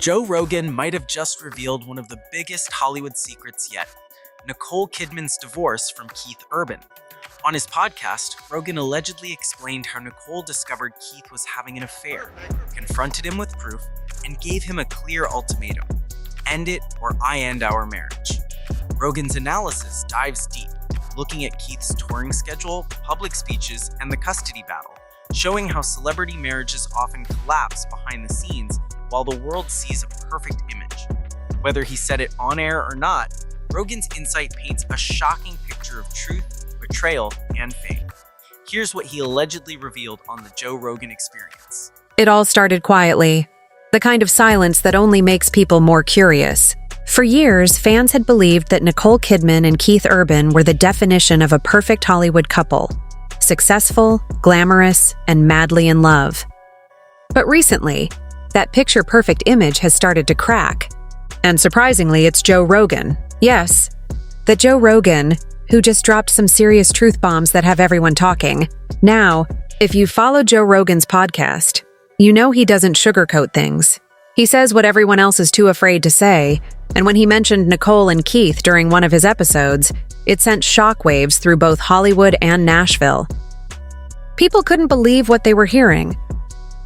Joe Rogan might have just revealed one of the biggest Hollywood secrets yet: Nicole Kidman's divorce from Keith Urban. On his podcast, Rogan allegedly explained how Nicole discovered Keith was having an affair, confronted him with proof, and gave him a clear ultimatum: end it or I end our marriage. Rogan's analysis dives deep, looking at Keith's touring schedule, public speeches, and the custody battle, showing how celebrity marriages often collapse behind the scenes while the world sees a perfect image. Whether he said it on air or not, Rogan's insight paints a shocking picture of truth, betrayal, and fame. Here's what he allegedly revealed on the Joe Rogan Experience. It all started quietly, the kind of silence that only makes people more curious. For years, fans had believed that Nicole Kidman and Keith Urban were the definition of a perfect Hollywood couple: successful, glamorous, and madly in love. But recently, that picture-perfect image has started to crack. And surprisingly, it's Joe Rogan. Yes, the Joe Rogan, who just dropped some serious truth bombs that have everyone talking. Now, if you follow Joe Rogan's podcast, you know he doesn't sugarcoat things. He says what everyone else is too afraid to say, and when he mentioned Nicole and Keith during one of his episodes, it sent shockwaves through both Hollywood and Nashville. People couldn't believe what they were hearing.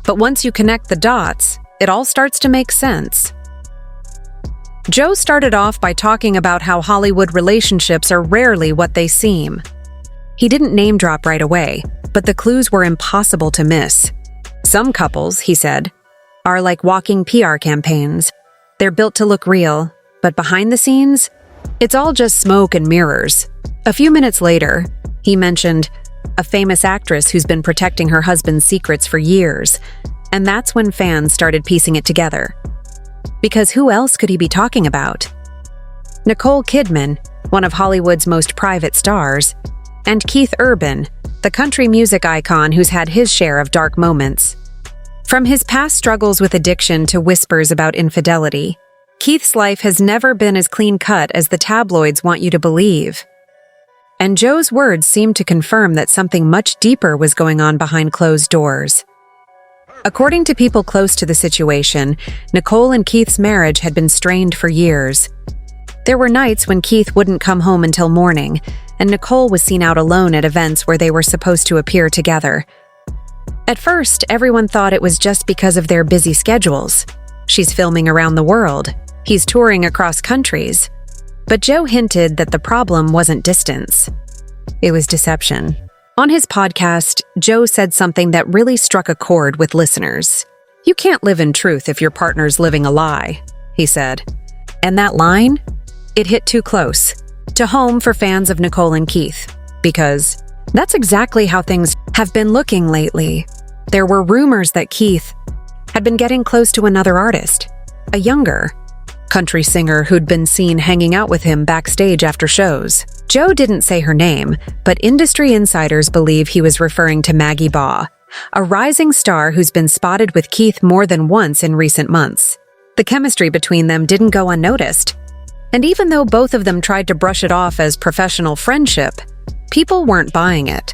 But once you connect the dots, it all starts to make sense. Joe started off by talking about how Hollywood relationships are rarely what they seem. He didn't name drop right away, but the clues were impossible to miss. Some couples, he said, are like walking PR campaigns. They're built to look real, but behind the scenes, it's all just smoke and mirrors. A few minutes later, he mentioned a famous actress who's been protecting her husband's secrets for years, and that's when fans started piecing it together. Because who else could he be talking about? Nicole Kidman, one of Hollywood's most private stars, and Keith Urban, the country music icon who's had his share of dark moments. From his past struggles with addiction to whispers about infidelity, Keith's life has never been as clean-cut as the tabloids want you to believe. And Joe's words seemed to confirm that something much deeper was going on behind closed doors. According to people close to the situation, Nicole and Keith's marriage had been strained for years. There were nights when Keith wouldn't come home until morning, and Nicole was seen out alone at events where they were supposed to appear together. At first, everyone thought it was just because of their busy schedules. She's filming around the world. He's touring across countries. But Joe hinted that the problem wasn't distance. It was deception. On his podcast, Joe said something that really struck a chord with listeners. "You can't live in truth if your partner's living a lie," he said. And that line? It hit too close to home for fans of Nicole and Keith, because that's exactly how things have been looking lately. There were rumors that Keith had been getting close to another artist, a younger country singer who'd been seen hanging out with him backstage after shows. Joe didn't say her name, but industry insiders believe he was referring to Maggie Baugh, a rising star who's been spotted with Keith more than once in recent months. The chemistry between them didn't go unnoticed. And even though both of them tried to brush it off as professional friendship, people weren't buying it.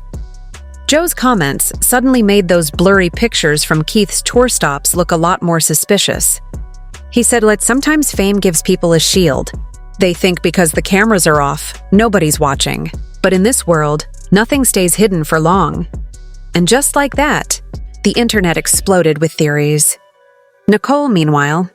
Joe's comments suddenly made those blurry pictures from Keith's tour stops look a lot more suspicious. He said that sometimes fame gives people a shield. They think because the cameras are off, nobody's watching. But in this world, nothing stays hidden for long. And just like that, the internet exploded with theories. Nicole, meanwhile,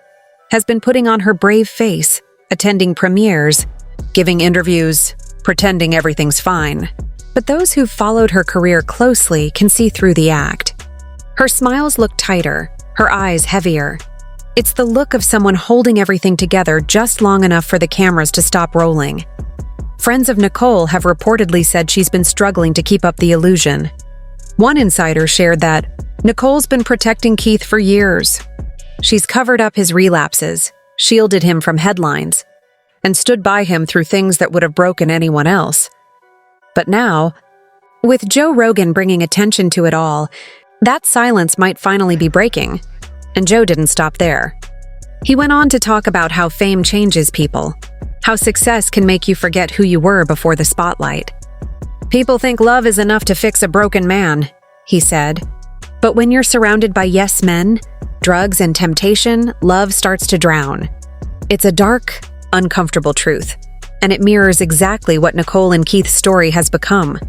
has been putting on her brave face, attending premieres, giving interviews, pretending everything's fine. But those who've followed her career closely can see through the act. Her smiles look tighter, her eyes heavier. It's the look of someone holding everything together just long enough for the cameras to stop rolling. Friends of Nicole have reportedly said she's been struggling to keep up the illusion. One insider shared that Nicole's been protecting Keith for years. She's covered up his relapses, shielded him from headlines, and stood by him through things that would have broken anyone else. But now, with Joe Rogan bringing attention to it all, that silence might finally be breaking. And Joe didn't stop there. He went on to talk about how fame changes people, how success can make you forget who you were before the spotlight. "People think love is enough to fix a broken man," he said. "But when you're surrounded by yes men, drugs and temptation, love starts to drown. It's a dark, uncomfortable truth, and it mirrors exactly what Nicole and Keith's story has become.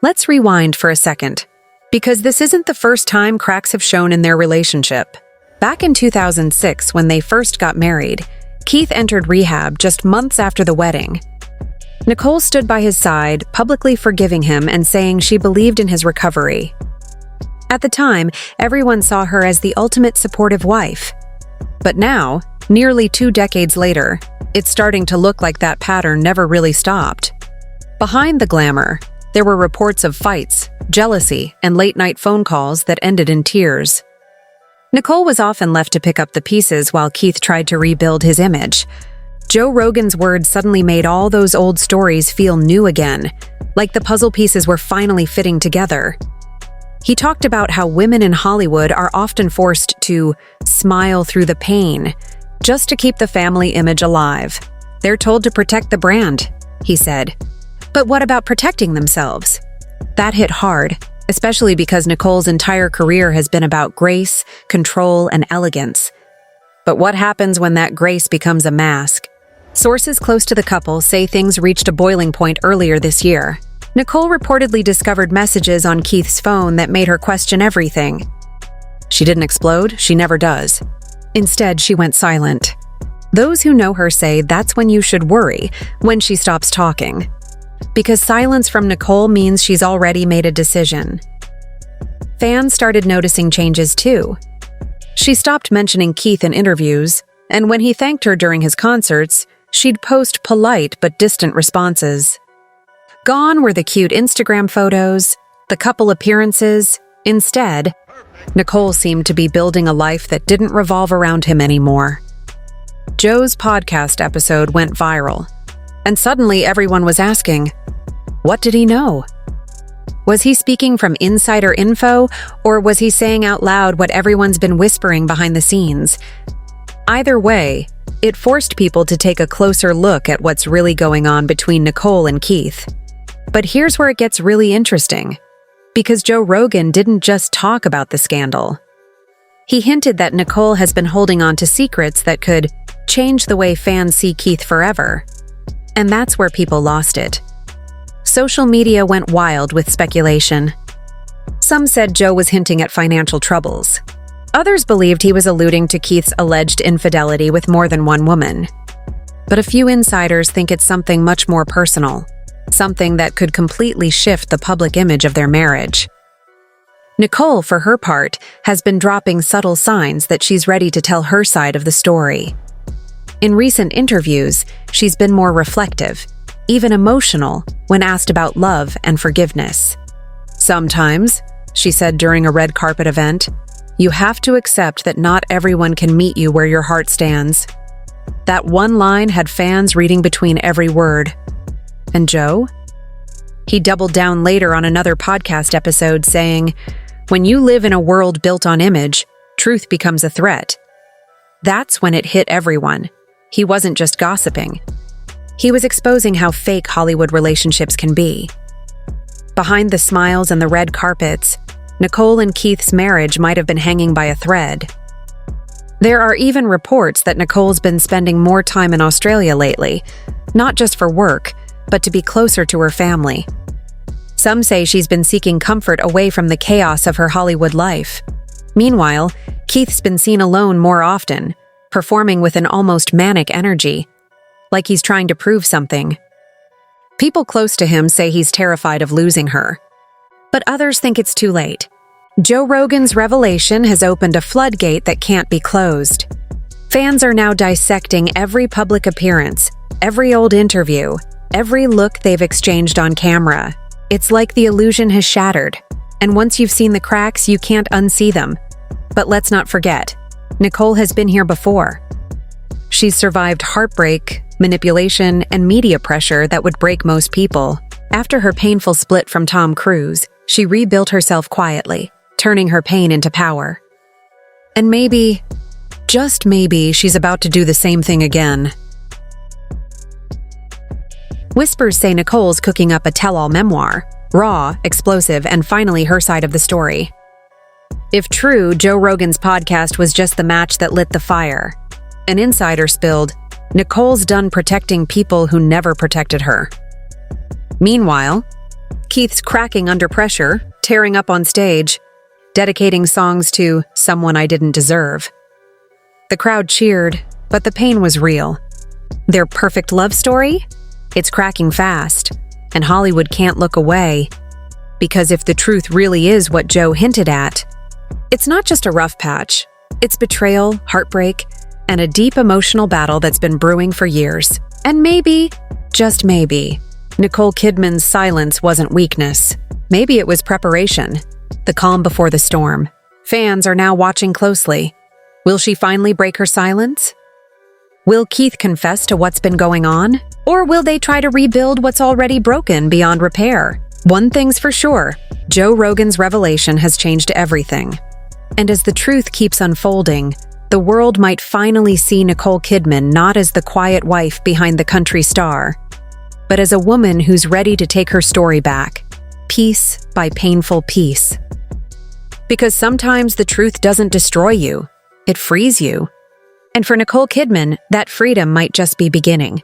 Let's rewind for a second, because this isn't the first time cracks have shown in their relationship. Back in 2006, when they first got married, Keith entered rehab just months after the wedding. Nicole stood by his side, publicly forgiving him and saying she believed in his recovery. At the time, everyone saw her as the ultimate supportive wife. But now, nearly 2 decades later, it's starting to look like that pattern never really stopped. Behind the glamour, there were reports of fights, jealousy, and late-night phone calls that ended in tears. Nicole was often left to pick up the pieces while Keith tried to rebuild his image. Joe Rogan's words suddenly made all those old stories feel new again, like the puzzle pieces were finally fitting together. He talked about how women in Hollywood are often forced to smile through the pain, just to keep the family image alive. They're told to protect the brand, he said. But what about protecting themselves? That hit hard, especially because Nicole's entire career has been about grace, control, and elegance. But what happens when that grace becomes a mask? Sources close to the couple say things reached a boiling point earlier this year. Nicole reportedly discovered messages on Keith's phone that made her question everything. She didn't explode, she never does. Instead, she went silent. Those who know her say that's when you should worry, when she stops talking. Because silence from Nicole means she's already made a decision. Fans started noticing changes too. She stopped mentioning Keith in interviews, and when he thanked her during his concerts, she'd post polite but distant responses. Gone were the cute Instagram photos, the couple appearances. Instead, Nicole seemed to be building a life that didn't revolve around him anymore. Joe's podcast episode went viral, and suddenly everyone was asking, what did he know? Was he speaking from insider info, or was he saying out loud what everyone's been whispering behind the scenes? Either way, it forced people to take a closer look at what's really going on between Nicole and Keith. But here's where it gets really interesting, because Joe Rogan didn't just talk about the scandal. He hinted that Nicole has been holding on to secrets that could change the way fans see Keith forever. And that's where people lost it. Social media went wild with speculation. Some said Joe was hinting at financial troubles. Others believed he was alluding to Keith's alleged infidelity with more than one woman. But a few insiders think it's something much more personal, something that could completely shift the public image of their marriage. Nicole, for her part, has been dropping subtle signs that she's ready to tell her side of the story. In recent interviews, she's been more reflective, even emotional, when asked about love and forgiveness. Sometimes, she said during a red carpet event, you have to accept that not everyone can meet you where your heart stands. That one line had fans reading between every word. And Joe? He doubled down later on another podcast episode saying, when you live in a world built on image, truth becomes a threat. That's when it hit everyone. He wasn't just gossiping. He was exposing how fake Hollywood relationships can be. Behind the smiles and the red carpets, Nicole and Keith's marriage might have been hanging by a thread. There are even reports that Nicole's been spending more time in Australia lately, not just for work, but to be closer to her family. Some say she's been seeking comfort away from the chaos of her Hollywood life. Meanwhile, Keith's been seen alone more often, performing with an almost manic energy, like he's trying to prove something. People close to him say he's terrified of losing her, but others think it's too late. Joe Rogan's revelation has opened a floodgate that can't be closed. Fans are now dissecting every public appearance, every old interview, every look they've exchanged on camera. It's like the illusion has shattered, and once you've seen the cracks, you can't unsee them. But let's not forget, Nicole has been here before. She's survived heartbreak, manipulation, and media pressure that would break most people. After her painful split from Tom Cruise, she rebuilt herself quietly, turning her pain into power. And maybe, just maybe, she's about to do the same thing again. Whispers say Nicole's cooking up a tell-all memoir, raw, explosive, and finally her side of the story. If true, Joe Rogan's podcast was just the match that lit the fire. An insider spilled, Nicole's done protecting people who never protected her. Meanwhile, Keith's cracking under pressure, tearing up on stage, dedicating songs to someone I didn't deserve. The crowd cheered, but the pain was real. Their perfect love story? It's cracking fast, and Hollywood can't look away. Because if the truth really is what Joe hinted at, it's not just a rough patch. It's betrayal, heartbreak, and a deep emotional battle that's been brewing for years. And maybe, just maybe, Nicole Kidman's silence wasn't weakness. Maybe it was preparation, the calm before the storm. Fans are now watching closely. Will she finally break her silence? Will Keith confess to what's been going on? Or will they try to rebuild what's already broken beyond repair? One thing's for sure, Joe Rogan's revelation has changed everything. And as the truth keeps unfolding, the world might finally see Nicole Kidman not as the quiet wife behind the country star, but as a woman who's ready to take her story back, piece by painful piece. Because sometimes the truth doesn't destroy you, it frees you. And for Nicole Kidman, that freedom might just be beginning.